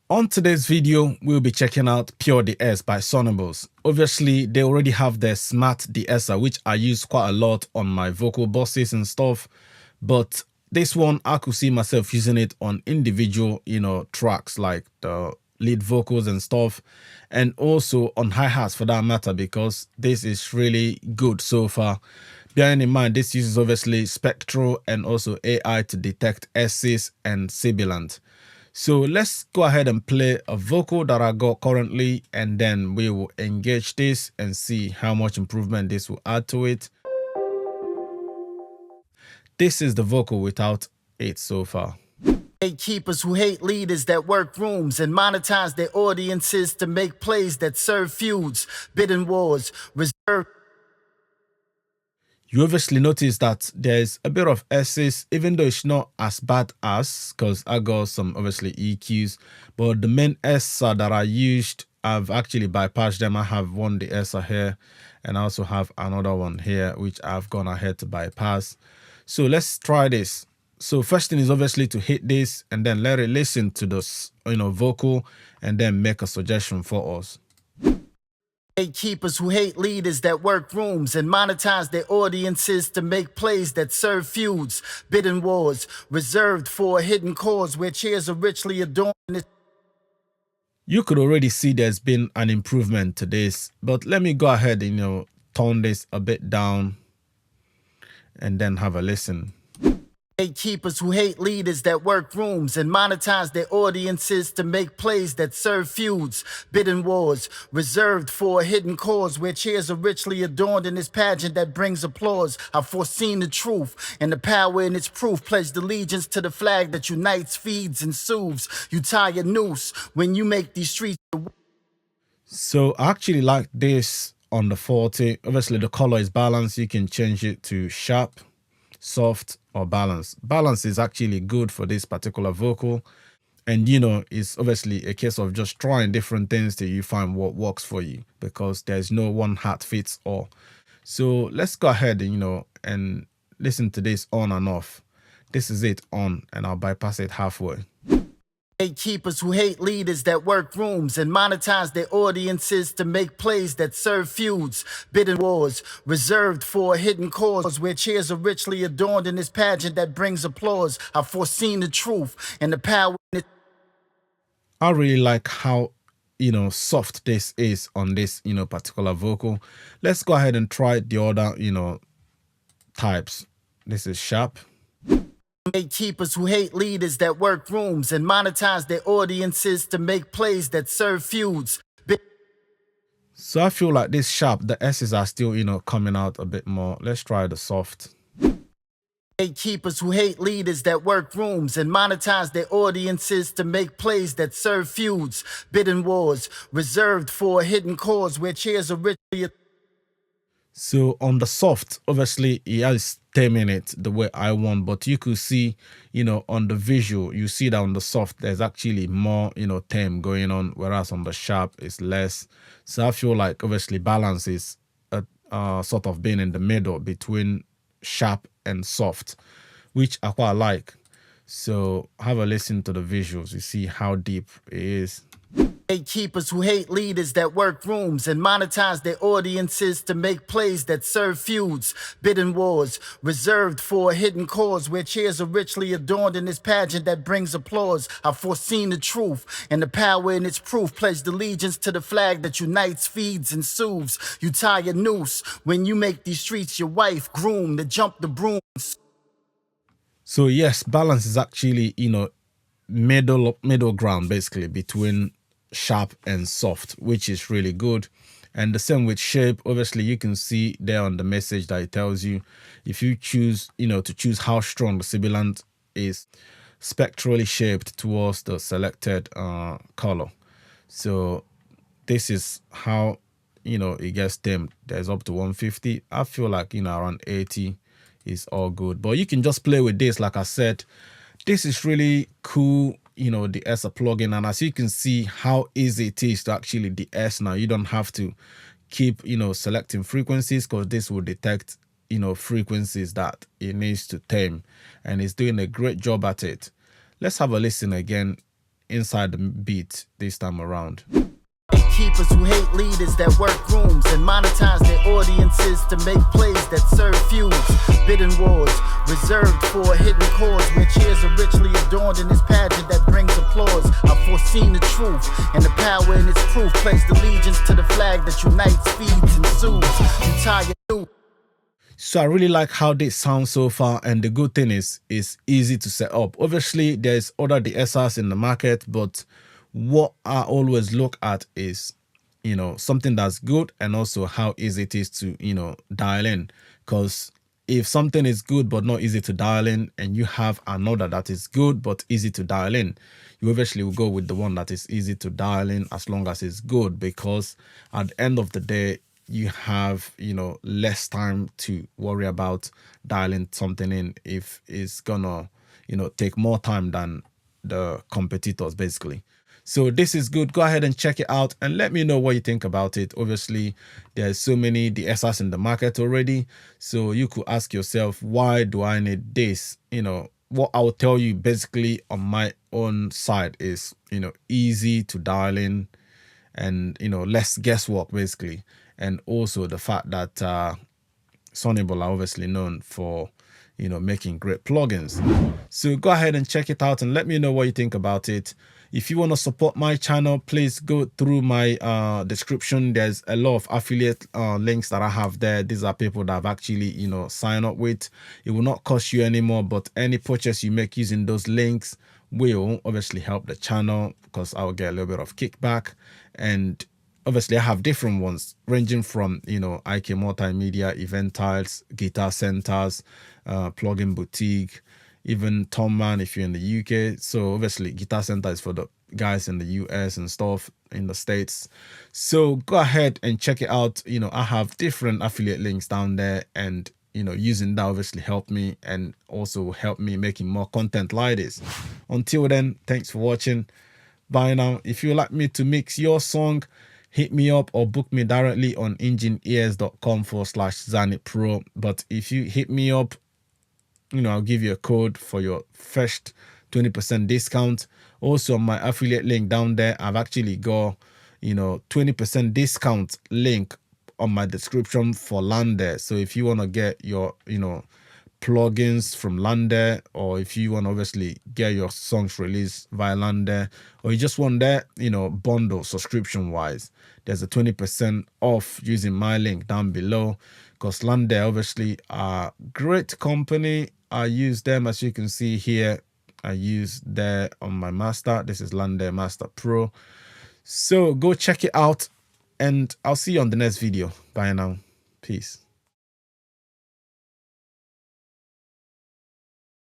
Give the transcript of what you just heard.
On today's video, we'll be checking out Pure Deess by Sonible. Obviously, they already have their smart de-esser, which I use quite a lot on my vocal bosses and stuff. But this one, I could see myself using it on individual, tracks like the lead vocals and stuff, and also on hi-hats for that matter, because this is really good so far. Bearing in mind, this uses obviously spectral and also AI to detect S's and sibilant. So let's go ahead and play a vocal that I got currently, and then we will engage this and see how much improvement this will add to it. This is the vocal without it so far. Gatekeepers who hate leaders that work rooms and monetize their audiences to make plays that serve feuds, bidding wars, reserve. You obviously notice that there's a bit of S's, even though it's not as bad as, because I got some obviously EQs, but the main S that I used, I've actually bypassed them. I have one de-esser here, and I also have another one here, which I've gone ahead to bypass. So let's try this. So first thing is obviously to hit this and then let it listen to this, vocal, and then make a suggestion for us. Gatekeepers who hate leaders that work rooms and monetize their audiences to make plays that serve feuds, bidding wars, reserved for a hidden cause where chairs are richly adorned. You could already see there's been an improvement to this, but let me go ahead and, tone this a bit down and then have a listen. Gatekeepers who hate leaders that work rooms and monetize their audiences to make plays that serve feuds, bidding wars, reserved for a hidden cause where chairs are richly adorned in this pageant that brings applause. I've foreseen the truth and the power in its proof, pledged allegiance to the flag that unites, feeds, and soothes. You tie a noose when you make these streets. So I actually like this on the 40. Obviously the color is balanced. You can change it to sharp, soft, or balance. Balance is actually good for this particular vocal, and it's obviously a case of just trying different things till you find what works for you, because there's no one hat fits all. So let's go ahead and and listen to this on and off. This is it on, and I'll bypass it halfway. Gatekeepers who hate leaders that work rooms and monetize their audiences to make plays that serve feuds, bidding wars, reserved for a hidden cause where chairs are richly adorned in this pageant that brings applause. I've foreseen the truth and the power in it. I really like how soft this is on this particular vocal. Let's go ahead and try the other types. This is sharp. Gatekeepers who hate leaders that work rooms and monetize their audiences to make plays that serve feuds. So I feel like this sharp, the S's are still, coming out a bit more. Let's try the soft. Gatekeepers who hate leaders that work rooms and monetize their audiences to make plays that serve feuds, bidding wars, reserved for a hidden cause where chairs are richly. So on the soft, obviously he has taming it the way I want, but you could see, on the visual, you see that on the soft, there's actually more, tame going on, whereas on the sharp, it's less. So I feel like obviously balance is sort of being in the middle between sharp and soft, which I quite like. So have a listen to the visuals. You see how deep it is. Gatekeepers who hate leaders that work rooms and monetize their audiences to make plays that serve feuds, bidding wars, reserved for a hidden cause where chairs are richly adorned in this pageant that brings applause. I've foreseen the truth and the power in its proof, pledged allegiance to the flag that unites, feeds, and soothes. You tie a noose when you make these streets your wife, groom to jump the broom. So yes, balance is actually, middle ground basically between sharp and soft, which is really good. And the same with shape. Obviously you can see there on the message that it tells you if you choose to choose how strong the sibilant is, spectrally shaped towards the selected color. So this is how it gets tamed. There's up to 150. I feel like around 80 is all good, but you can just play with this. Like I said, this is really cool, the de-esser plugin, and as you can see how easy it is to actually de-ess now. You don't have to keep selecting frequencies, because this will detect frequencies that it needs to tame, and it's doing a great job at it. Let's have a listen again inside the beat this time around. Keepers who hate leaders that work rooms and monetize their audiences to make plays that serve feuds. Bidding wars reserved for a hidden cause where cheers are richly adorned in this pageant that brings applause. I've foreseen the truth and the power in its proof. Placed allegiance to the flag that unites, feeds, and soothes. You tie your So I really like how this sounds so far, and the good thing is it's easy to set up. Obviously, there's other de-essers in the market, but what I always look at is, something that's good and also how easy it is to, dial in. Because if something is good but not easy to dial in, and you have another that is good but easy to dial in, you obviously will go with the one that is easy to dial in as long as it's good, because at the end of the day, you have, less time to worry about dialing something in if it's gonna, take more time than the competitors, basically. So this is good. Go ahead and check it out and let me know what you think about it. Obviously, there's so many de-essers in the market already. So you could ask yourself, why do I need this? What I will tell you basically on my own side is, easy to dial in and, less guesswork basically. And also the fact that Sonible are obviously known for, making great plugins. So go ahead and check it out and let me know what you think about it. If you want to support my channel, please go through my description. There's a lot of affiliate links that I have there. These are people that I've actually, signed up with. It will not cost you anymore, but any purchase you make using those links will obviously help the channel, because I'll get a little bit of kickback. And obviously I have different ones ranging from, IK Multimedia, Eventide, Guitar Centers, Plugin Boutique, even Thomann if you're in the UK. So obviously Guitar Center is for the guys in the US and stuff in the States. So go ahead and check it out. I have different affiliate links down there, and using that obviously helped me and also helped me making more content like this. Until then, thanks for watching. Bye now. If you'd like me to mix your song, hit me up or book me directly on engineers.com/Zany Pro. But if you hit me up, I'll give you a code for your first 20% discount. Also on my affiliate link down there, I've actually got, 20% discount link on my description for Lander. So if you want to get your, plugins from Lander, or if you want to obviously get your songs released via Lander, or you just want that, bundle subscription wise, there's a 20% off using my link down below, because Lander obviously are great company. I use them, as you can see here. I use there on my master. This is Lander Master Pro. So go check it out, and I'll see you on the next video. Bye now. Peace.